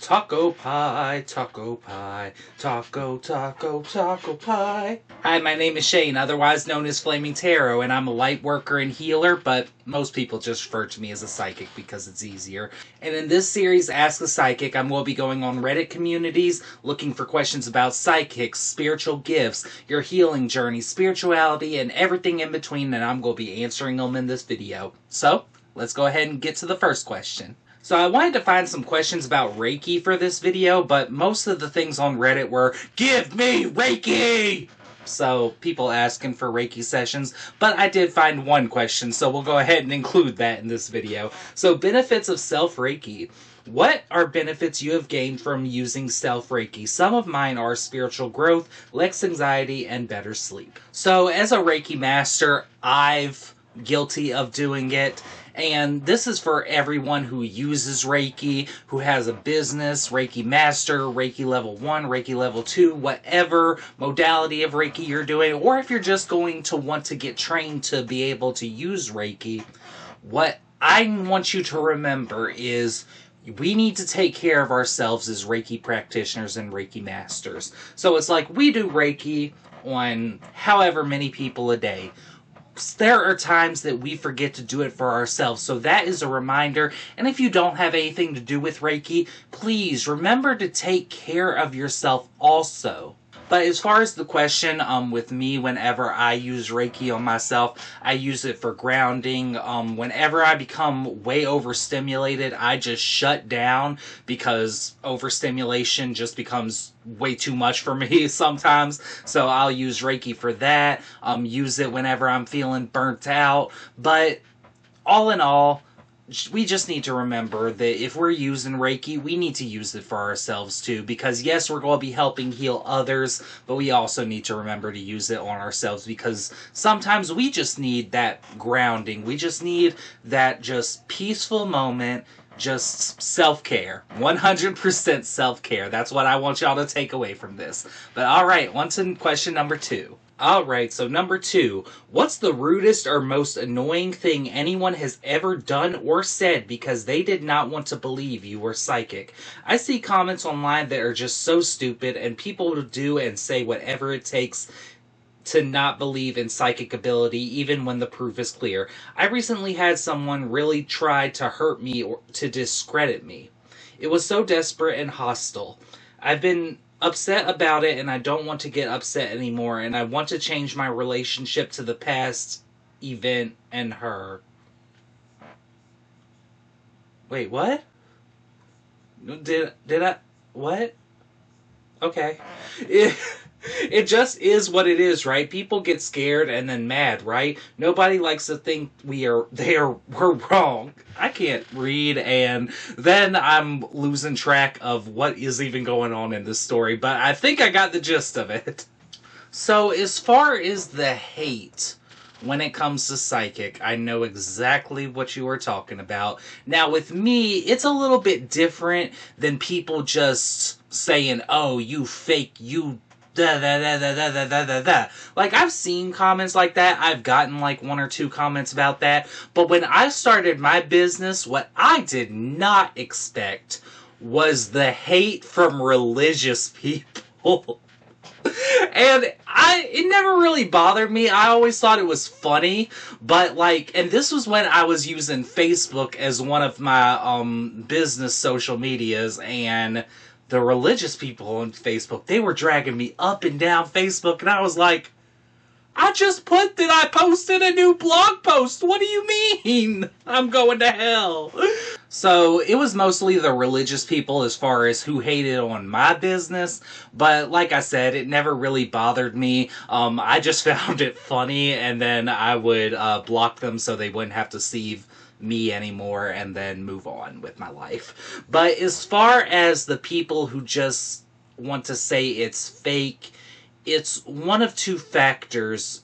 Taco pie, taco pie, taco pie. Hi, my name is Shane, otherwise known as Flaming Tarot, and I'm a light worker and healer, but most people just refer to me as a psychic because it's easier. And in this series, Ask a Psychic, I'm going to be going on Reddit communities, looking for questions about psychics, spiritual gifts, your healing journey, spirituality, and everything in between, and I'm going to be answering them in this video. So, let's go ahead and get to the first question. So I wanted to find some questions about Reiki for this video, but most of the things on Reddit were, "Give me Reiki!" So, people asking for Reiki sessions, but I did find one question, so we'll go ahead and include that in this video. So, benefits of self-Reiki. What are benefits you have gained from using self-Reiki? Some of mine are spiritual growth, less anxiety, and better sleep. So, as a Reiki master, I've guilty of doing it. And this is for everyone who uses Reiki, who has a business, Reiki Master, Reiki Level 1, Reiki Level 2, whatever modality of Reiki you're doing, or if you're just going to want to get trained to be able to use Reiki. What I want you to remember is we need to take care of ourselves as Reiki practitioners and Reiki Masters. So it's like we do Reiki on however many people a day. There are times that we forget to do it for ourselves, so that is a reminder. And if you don't have anything to do with Reiki, please remember to take care of yourself also. But as far as the question, with me, whenever I use Reiki on myself, I use it for grounding. Whenever I become way overstimulated, I just shut down because overstimulation just becomes way too much for me sometimes. So I'll use Reiki for that. Use it whenever I'm feeling burnt out. But all in all, we just need to remember that if we're using Reiki, we need to use it for ourselves too. Because yes, we're going to be helping heal others, but we also need to remember to use it on ourselves because sometimes we just need that grounding. We just need that just peaceful moment, just self-care. 100% self-care. That's what I want y'all to take away from this. But alright, on to question number 2. Alright, so number 2. What's the rudest or most annoying thing anyone has ever done or said because they did not want to believe you were psychic? I see comments online that are just so stupid, and people will do and say whatever it takes to not believe in psychic ability, even when the proof is clear. I recently had someone really try to hurt me or to discredit me. It was so desperate and hostile. I've been upset about it, and I don't want to get upset anymore, and I want to change my relationship to the past event and her. Wait, what? Did I? What? Okay. It just is what it is, right? People get scared and then mad, right? Nobody likes to think we're wrong. I can't read, and then I'm losing track of what is even going on in this story, but I think I got the gist of it. So, as far as the hate when it comes to psychic, I know exactly what you were talking about. Now, with me, it's a little bit different than people just saying, "Oh, you fake, you Like, I've seen comments like that. I've gotten like 1 or 2 comments about that. But when I started my business, what I did not expect was the hate from religious people. And it never really bothered me. I always thought it was funny. But like, and this was when I was using Facebook as one of my business social medias, and the religious people on Facebook, they were dragging me up and down Facebook, and I was like, I just put that I posted a new blog post. What do you mean? I'm going to hell. So, it was mostly the religious people as far as who hated on my business, but like I said, it never really bothered me. I just found it funny, and then I would block them so they wouldn't have to see me anymore and then move on with my life. But as far as the people who just want to say it's fake, it's one of 2 factors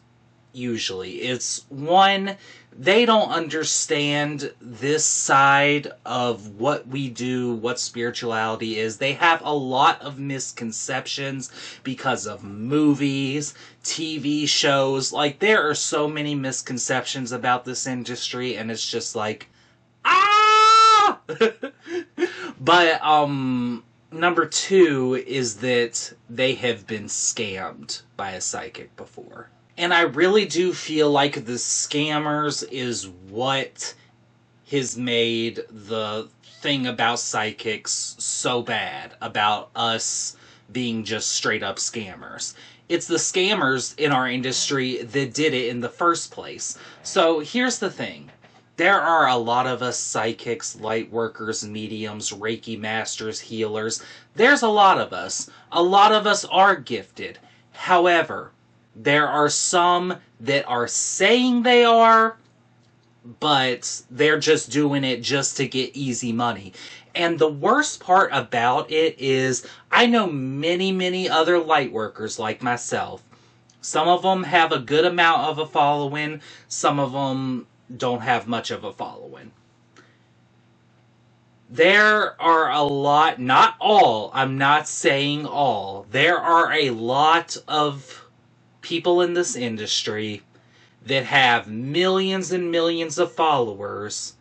usually. It's one, they don't understand this side of what we do, what spirituality is. They have a lot of misconceptions because of movies, TV shows. Like, there are so many misconceptions about this industry, and it's just like, ah! But, Number two is that they have been scammed by a psychic before. And I really do feel like the scammers is what has made the thing about psychics so bad, about us being just straight up scammers. It's the scammers in our industry that did it in the first place. So here's the thing. There are a lot of us psychics, light workers, mediums, Reiki masters, healers. There's a lot of us. A lot of us are gifted. However, there are some that are saying they are, but they're just doing it just to get easy money. And the worst part about it is I know many, many other light workers like myself. Some of them have a good amount of a following. Some of them don't have much of a following. There are a lot, not all, I'm not saying all. There are a lot of people in this industry that have millions and millions of followers,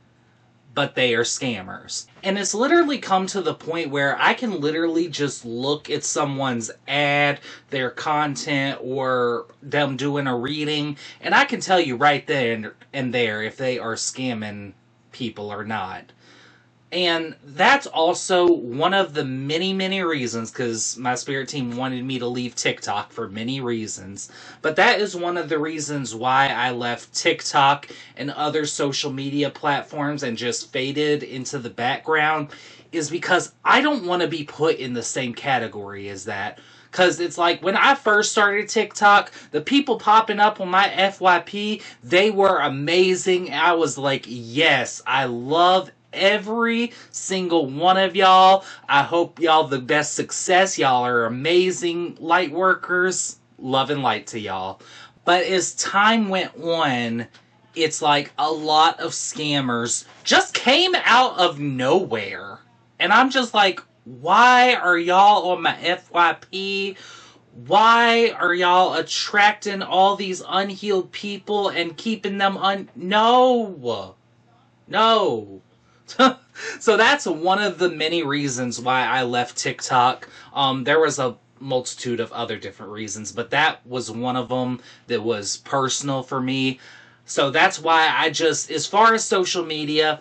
but they are scammers. And it's literally come to the point where I can literally just look at someone's ad, their content, or them doing a reading, and I can tell you right then and there if they are scamming people or not. And that's also one of the many, many reasons, because my spirit team wanted me to leave TikTok for many reasons, but that is one of the reasons why I left TikTok and other social media platforms and just faded into the background, is because I don't want to be put in the same category as that. Because it's like, when I first started TikTok, the people popping up on my FYP, they were amazing. I was like, yes, I love every single one of y'all. I hope y'all the best success. Y'all are amazing light workers. Love and light to y'all. But as time went on, it's like a lot of scammers just came out of nowhere. And I'm just like, why are y'all on my FYP? Why are y'all attracting all these unhealed people and keeping them No. No. So that's one of the many reasons why I left TikTok. There was a multitude of other different reasons, but that was one of them that was personal for me. So that's why I just, as far as social media,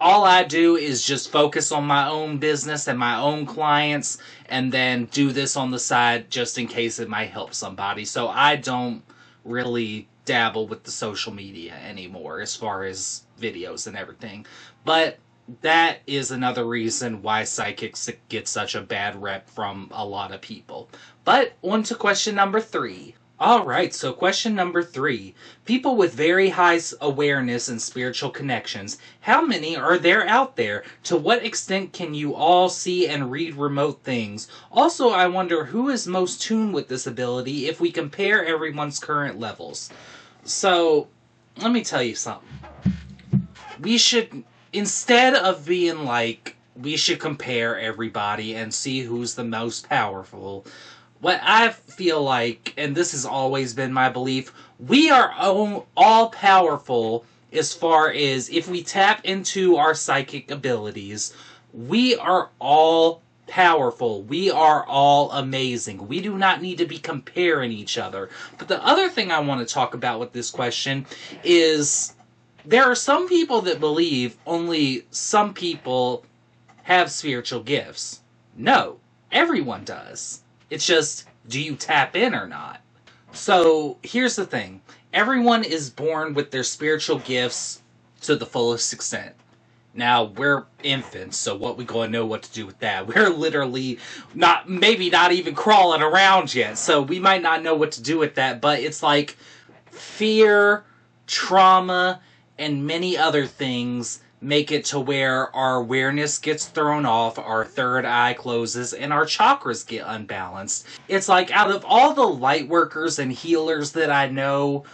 all I do is just focus on my own business and my own clients, and then do this on the side just in case it might help somebody. So I don't really dabble with the social media anymore as far as videos and everything. But that is another reason why psychics get such a bad rep from a lot of people. But on to question number 3. Alright, so question number 3. People with very high awareness and spiritual connections, how many are there out there? To what extent can you all see and read remote things? Also, I wonder who is most tuned with this ability if we compare everyone's current levels. So, let me tell you something. We should, instead of being like, we should compare everybody and see who's the most powerful, what I feel like, and this has always been my belief, we are all powerful as far as if we tap into our psychic abilities. We are all powerful. We are all amazing. We do not need to be comparing each other. But the other thing I want to talk about with this question is there are some people that believe only some people have spiritual gifts. No, everyone does. It's just, do you tap in or not? So, here's the thing. Everyone is born with their spiritual gifts to the fullest extent. Now, we're infants, so what we gonna know what to do with that? We're literally maybe not even crawling around yet, so we might not know what to do with that, but it's like fear, trauma, and many other things make it to where our awareness gets thrown off, our third eye closes, and our chakras get unbalanced. It's like, out of all the light workers and healers that I know,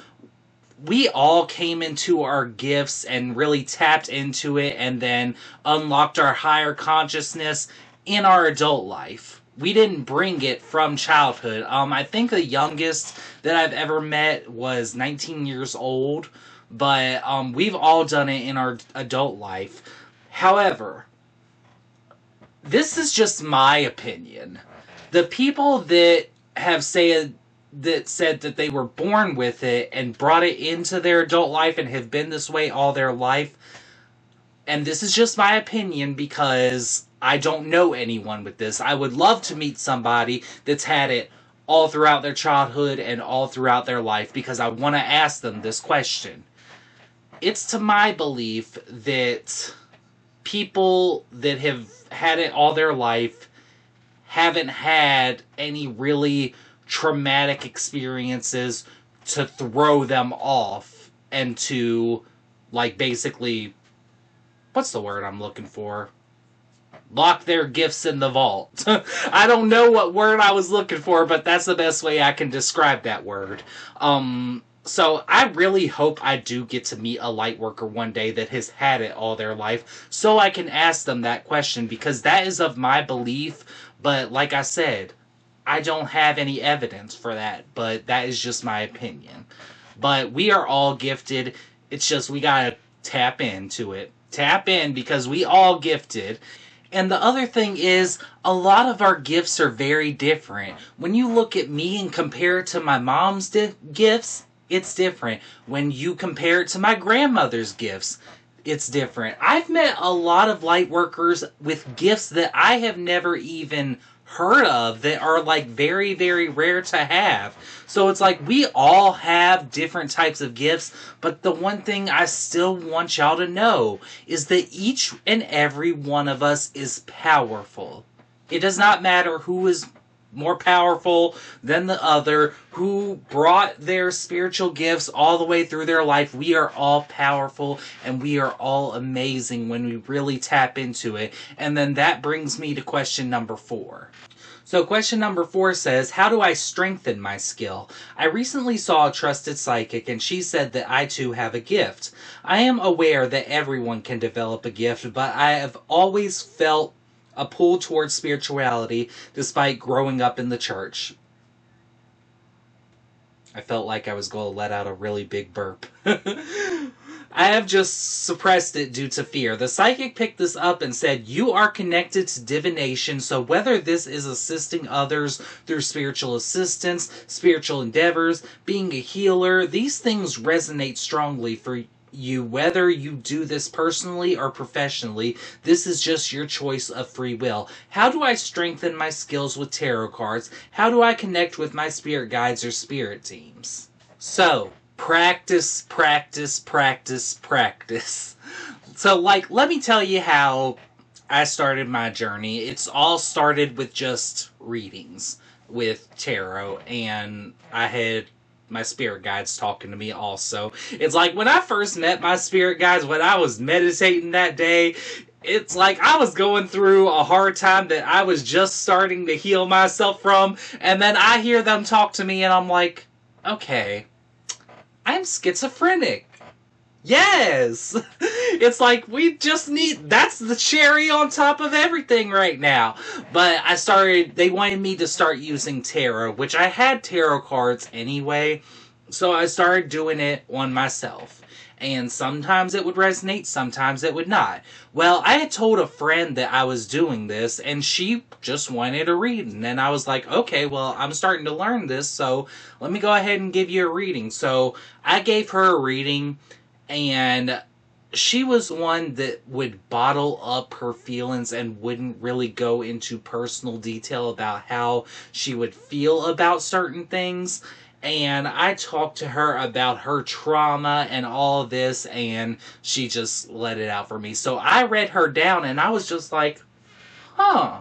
we all came into our gifts and really tapped into it and then unlocked our higher consciousness in our adult life. We didn't bring it from childhood. I think the youngest that I've ever met was 19 years old. But we've all done it in our adult life. However, this is just my opinion. The people that have said that they were born with it and brought it into their adult life and have been this way all their life, and this is just my opinion because I don't know anyone with this. I would love to meet somebody that's had it all throughout their childhood and all throughout their life because I want to ask them this question. It's to my belief that people that have had it all their life haven't had any really traumatic experiences to throw them off and to, like, basically, what's the word I'm looking for? Lock their gifts in the vault. I don't know what word I was looking for, but that's the best way I can describe that word. So I really hope I do get to meet a light worker one day that has had it all their life, so I can ask them that question, because that is of my belief, but like I said, I don't have any evidence for that, but that is just my opinion. But we are all gifted, it's just we gotta tap into it. Tap in, because we all gifted. And the other thing is, a lot of our gifts are very different. When you look at me and compare it to my mom's gifts, it's different. When you compare it to my grandmother's gifts, it's different. I've met a lot of light workers with gifts that I have never even heard of, that are like very, very rare to have. So it's like we all have different types of gifts, but the one thing I still want y'all to know is that each and every one of us is powerful. It does not matter who is more powerful than the other, who brought their spiritual gifts all the way through their life. We are all powerful and we are all amazing when we really tap into it. And then that brings me to question number 4. So question number 4 says, how do I strengthen my skill? I recently saw a trusted psychic and she said that I too have a gift. I am aware that everyone can develop a gift, but I have always felt a pull towards spirituality despite growing up in the church. I felt like I was going to let out a really big burp. I have just suppressed it due to fear. The psychic picked this up and said, you are connected to divination, so whether this is assisting others through spiritual assistance, spiritual endeavors, being a healer, these things resonate strongly for you, whether you do this personally or professionally. This is just your choice of free will. How do I strengthen my skills with tarot cards? How do I connect with my spirit guides or spirit teams? So, practice, practice, practice, practice. So, like, let me tell you how I started my journey. It's all started with just readings with tarot, and I had my spirit guides talking to me also. It's like when I first met my spirit guides, when I was meditating that day, it's like I was going through a hard time that I was just starting to heal myself from, and then I hear them talk to me and I'm like, okay, I'm schizophrenic. Yes! It's like, we just need, that's the cherry on top of everything right now. But they wanted me to start using tarot, which I had tarot cards anyway, so I started doing it on myself. And sometimes it would resonate, sometimes it would not. Well, I had told a friend that I was doing this, and she just wanted a reading. And I was like, okay, well, I'm starting to learn this, so let me go ahead and give you a reading. So I gave her a reading, and she was one that would bottle up her feelings and wouldn't really go into personal detail about how she would feel about certain things. And I talked to her about her trauma and all of this, and she just let it out for me. So I read her down, and I was just like, huh.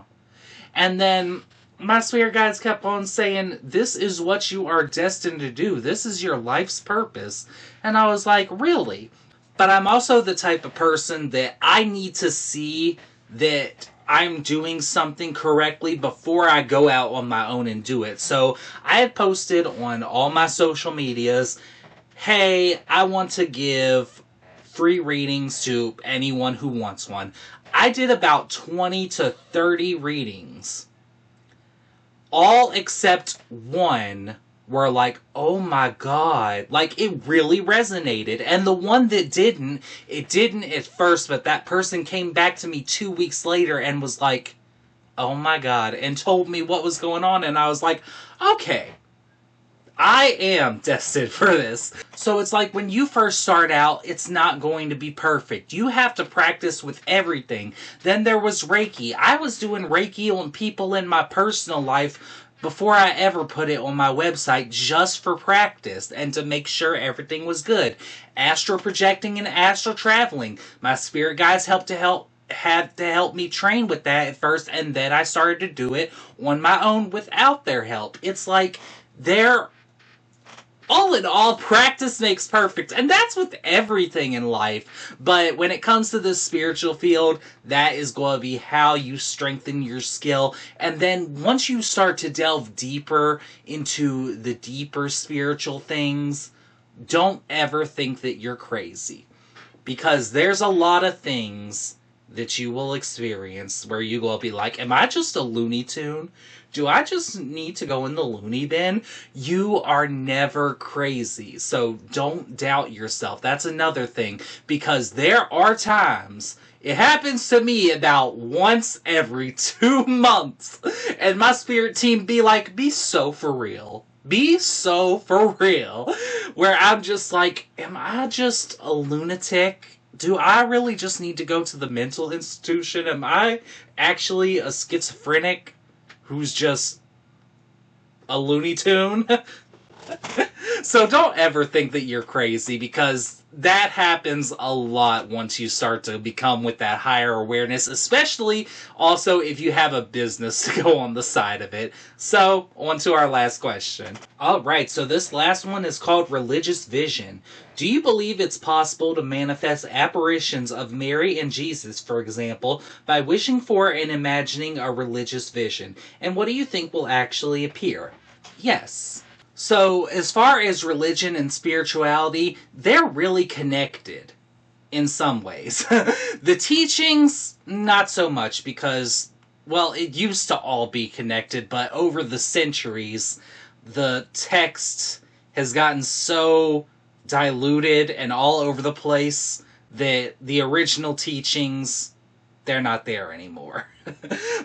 And then my spirit guides kept on saying, this is what you are destined to do. This is your life's purpose. And I was like, really? But I'm also the type of person that I need to see that I'm doing something correctly before I go out on my own and do it. So I had posted on all my social medias, hey, I want to give free readings to anyone who wants one. I did about 20 to 30 readings. All except one were like, oh my god, like it really resonated. And the one that didn't, it didn't at first, but that person came back to me 2 weeks later and was like, oh my God, and told me what was going on, and I was like, okay, I am destined for this. So it's like when you first start out, it's not going to be perfect. You have to practice with everything. Then there was Reiki. I was doing Reiki on people in my personal life before I ever put it on my website, just for practice and to make sure everything was good. Astral projecting and astral traveling. My spirit guides had to help me train with that at first, and then I started to do it on my own without their help. It's like they're all in all, practice makes perfect, and that's with everything in life. But when it comes to the spiritual field, that is going to be how you strengthen your skill. And then once you start to delve deeper into the deeper spiritual things, don't ever think that you're crazy. Because there's a lot of things that you will experience where you will be like, am I just a Looney Tune? Do I just need to go in the loony bin? You are never crazy. So don't doubt yourself. That's another thing. Because there are times, it happens to me about once every 2 months, and my spirit team be like, be so for real. Be so for real. Where I'm just like, am I just a lunatic? Do I really just need to go to the mental institution? Am I actually a schizophrenic who's just a Looney Tune? So don't ever think that you're crazy, because that happens a lot once you start to become with that higher awareness, especially also if you have a business to go on the side of it. So, on to our last question. Alright, so this last one is called Religious Vision. Do you believe it's possible to manifest apparitions of Mary and Jesus, for example, by wishing for and imagining a religious vision? And what do you think will actually appear? Yes. So, as far as religion and spirituality, they're really connected in some ways. The teachings, not so much, because, well, it used to all be connected, but over the centuries, the text has gotten so diluted and all over the place that the original teachings, they're not there anymore.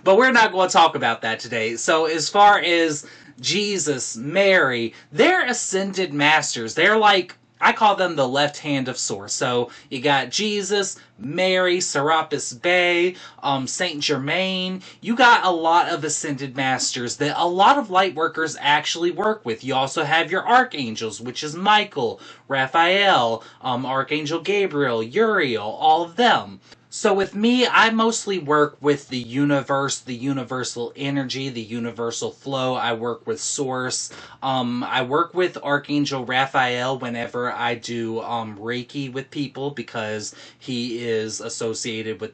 But we're not going to talk about that today. So, as far as Jesus, Mary, they're ascended masters. They're like, I call them the left hand of Source. So you got Jesus, Mary, Serapis Bey, Saint Germain. You got a lot of ascended masters that a lot of light workers actually work with. You also have your archangels, which is Michael, Raphael, Archangel Gabriel, Uriel, all of them. So with me, I mostly work with the universe, the universal energy, the universal flow. I work with Source. I work with Archangel Raphael whenever I do Reiki with people, because he is associated with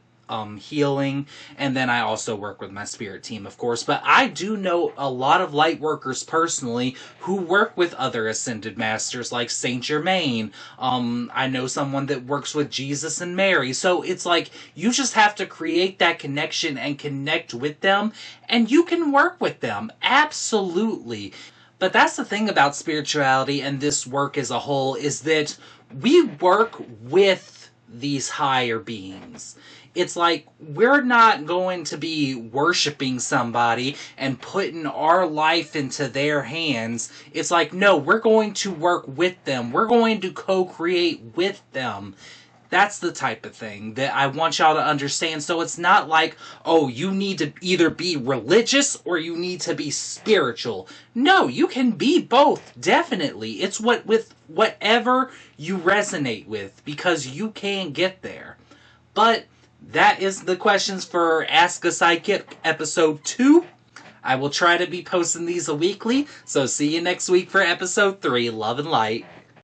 healing. And then I also work with my spirit team, of course. But I do know a lot of light workers personally who work with other ascended masters like Saint Germain. I know someone that works with Jesus and Mary. So it's like, you just have to create that connection and connect with them, and you can work with them. Absolutely. But that's the thing about spirituality and this work as a whole, is that we work with these higher beings. It's like, we're not going to be worshiping somebody and putting our life into their hands. It's like, no, we're going to work with them. We're going to co-create with them. That's the type of thing that I want y'all to understand. So it's not like, oh, you need to either be religious or you need to be spiritual. No, you can be both, definitely. It's with whatever you resonate with, because you can get there. But that is the questions for Ask a Psychic episode 2. I will try to be posting these weekly, so see you next week for episode 3. Love and light.